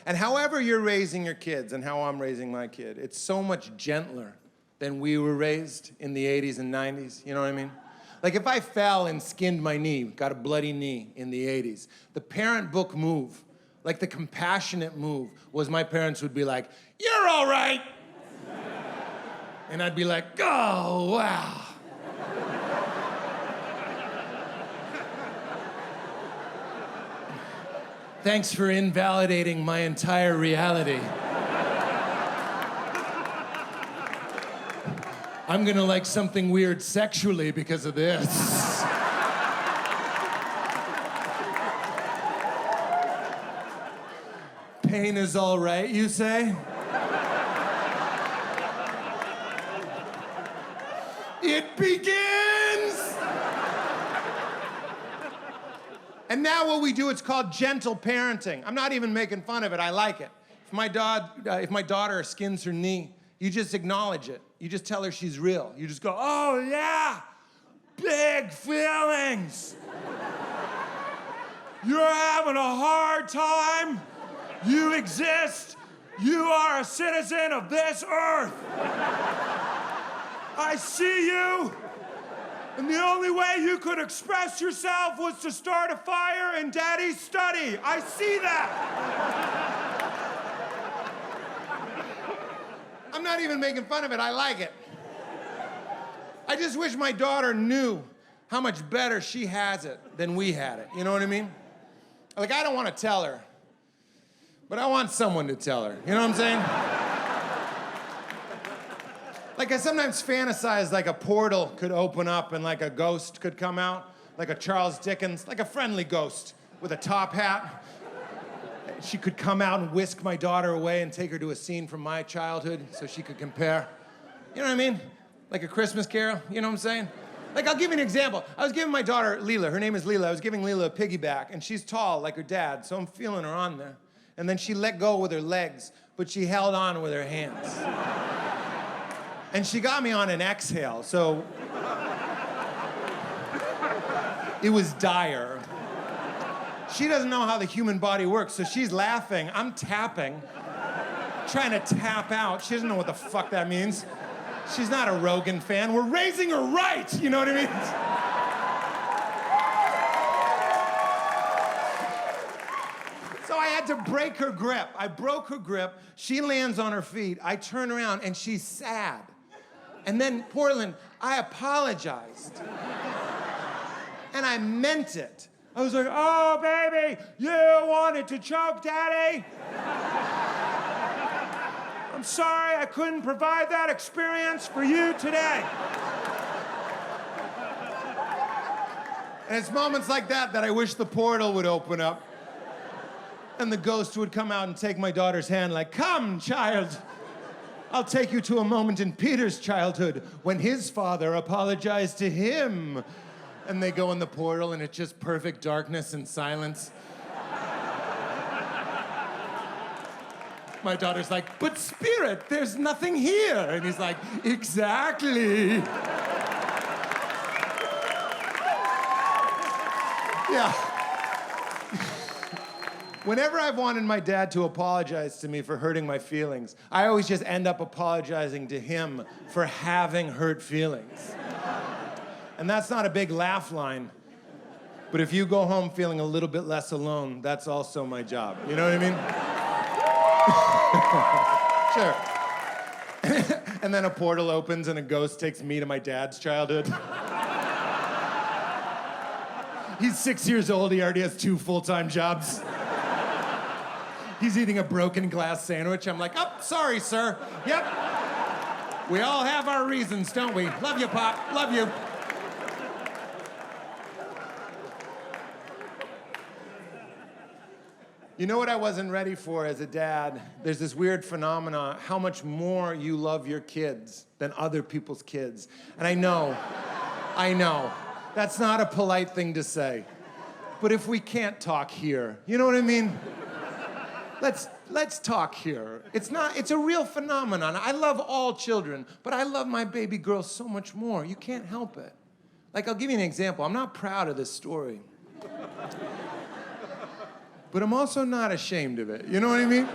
And however you're raising your kids and how I'm raising my kid, it's so much gentler than we were raised in the 80s and 90s, you know what I mean? Like if I fell and skinned my knee, got a bloody knee in the 80s, the parent book move, like the compassionate move, was my parents would be like, "You're all right." And I'd be like, "Oh, wow." Thanks for invalidating my entire reality. I'm gonna like something weird sexually because of this. Pain is all right, you say? It begins! And now what we do, it's called gentle parenting. I'm not even making fun of it, I like it. If my daughter skins her knee, you just acknowledge it. You just tell her she's real. You just go, "Oh yeah, big feelings. You're having a hard time. You exist. You are a citizen of this earth. I see you. And the only way you could express yourself was to start a fire in Daddy's study. I see that." I'm not even making fun of it, I like it. I just wish my daughter knew how much better she has it than we had it, you know what I mean? Like, I don't want to tell her, but I want someone to tell her, you know what I'm saying? Like, I sometimes fantasize like a portal could open up and like a ghost could come out, like a Charles Dickens, like a friendly ghost with a top hat. She could come out and whisk my daughter away and take her to a scene from my childhood so she could compare. You know what I mean? Like a Christmas Carol, you know what I'm saying? Like, I'll give you an example. I was giving my daughter, Leela, her name is Leela, I was giving Leela a piggyback, and she's tall like her dad, so I'm feeling her on there. And then she let go with her legs, but she held on with her hands. And she got me on an exhale, so it was dire. She doesn't know how the human body works, so she's laughing, I'm tapping, trying to tap out. She doesn't know what the fuck that means. She's not a Rogan fan. We're raising her right, you know what I mean? So I had to break her grip. I broke her grip. She lands on her feet. I turn around, and she's sad. And then, Portland, I apologized. And I meant it. I was like, "Oh, baby, you wanted to choke Daddy? I'm sorry I couldn't provide that experience for you today." And it's moments like that that I wish the portal would open up and the ghost would come out and take my daughter's hand like, "Come, child. I'll take you to a moment in Peter's childhood when his father apologized to him." And they go in the portal, and it's just perfect darkness and silence. My daughter's like, "But Spirit, there's nothing here." And he's like, "Exactly." Yeah. Whenever I've wanted my dad to apologize to me for hurting my feelings, I always just end up apologizing to him for having hurt feelings. And that's not a big laugh line, but if you go home feeling a little bit less alone, that's also my job. You know what I mean? Sure. And then a portal opens and a ghost takes me to my dad's childhood. He's 6 years old, he already has 2 full-time jobs. He's eating a broken glass sandwich. I'm like, "Oh, sorry, sir. Yep. We all have our reasons, don't we? Love you, Pop. Love you." You know what I wasn't ready for as a dad? There's this weird phenomenon, how much more you love your kids than other people's kids. And I know, that's not a polite thing to say. But if we can't talk here, you know what I mean? Let's talk here. It's a real phenomenon. I love all children, but I love my baby girl so much more. You can't help it. Like, I'll give you an example. I'm not proud of this story. but I'm also not ashamed of it. You know what I mean?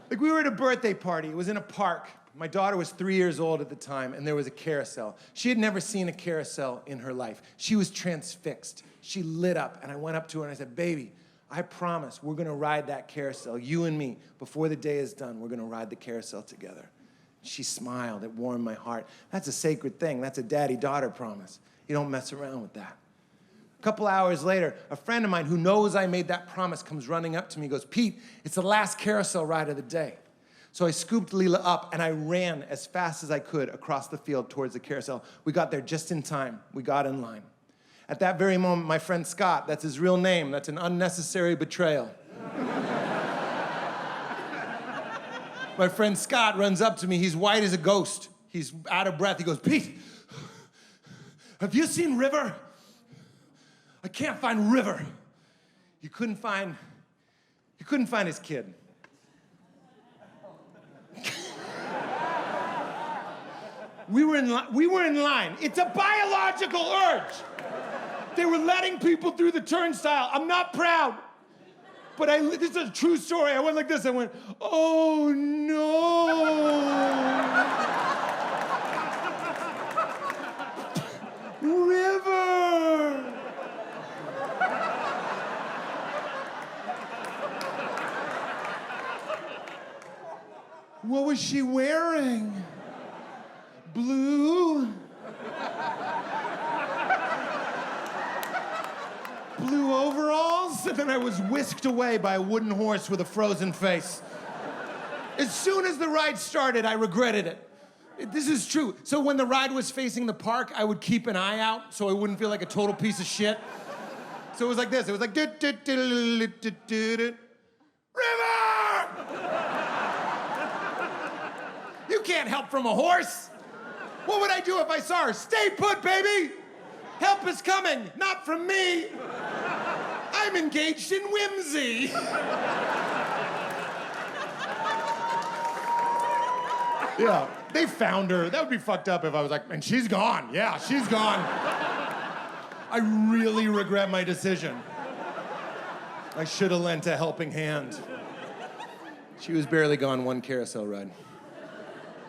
Like, we were at a birthday party. It was in a park. My daughter was 3 years old at the time, and there was a carousel. She had never seen a carousel in her life. She was transfixed. She lit up, and I went up to her and I said, baby, I promise we're gonna ride that carousel, you and me, before the day is done. We're gonna ride the carousel together. She smiled. It warmed my heart. That's a sacred thing. That's a daddy-daughter promise. You don't mess around with that. A couple hours later, a friend of mine who knows I made that promise comes running up to me and goes, Pete, it's the last carousel ride of the day. So I scooped Leela up and I ran as fast as I could across the field towards the carousel. We got there just in time. We got in line. At that very moment, my friend Scott, that's his real name, that's an unnecessary betrayal. My friend Scott runs up to me. He's white as a ghost. He's out of breath. He goes, Pete, have you seen River? I can't find River. You couldn't find his kid. We were in line. It's a biological urge. They were letting people through the turnstile. I'm not proud. But this is a true story. I went like this. I went, oh no. River. What was she wearing? Blue? Blue overalls? And then I was whisked away by a wooden horse with a frozen face. As soon as the ride started, I regretted it. This is true. So when the ride was facing the park, I would keep an eye out so I wouldn't feel like a total piece of shit. So it was like this. It was like, River! You can't help from a horse. What would I do if I saw her? Stay put, baby! Help is coming, not from me. I'm engaged in whimsy. Yeah, they found her. That would be fucked up if I was like, and she's gone. Yeah, she's gone. I really regret my decision. I should have lent a helping hand. She was barely gone one carousel ride.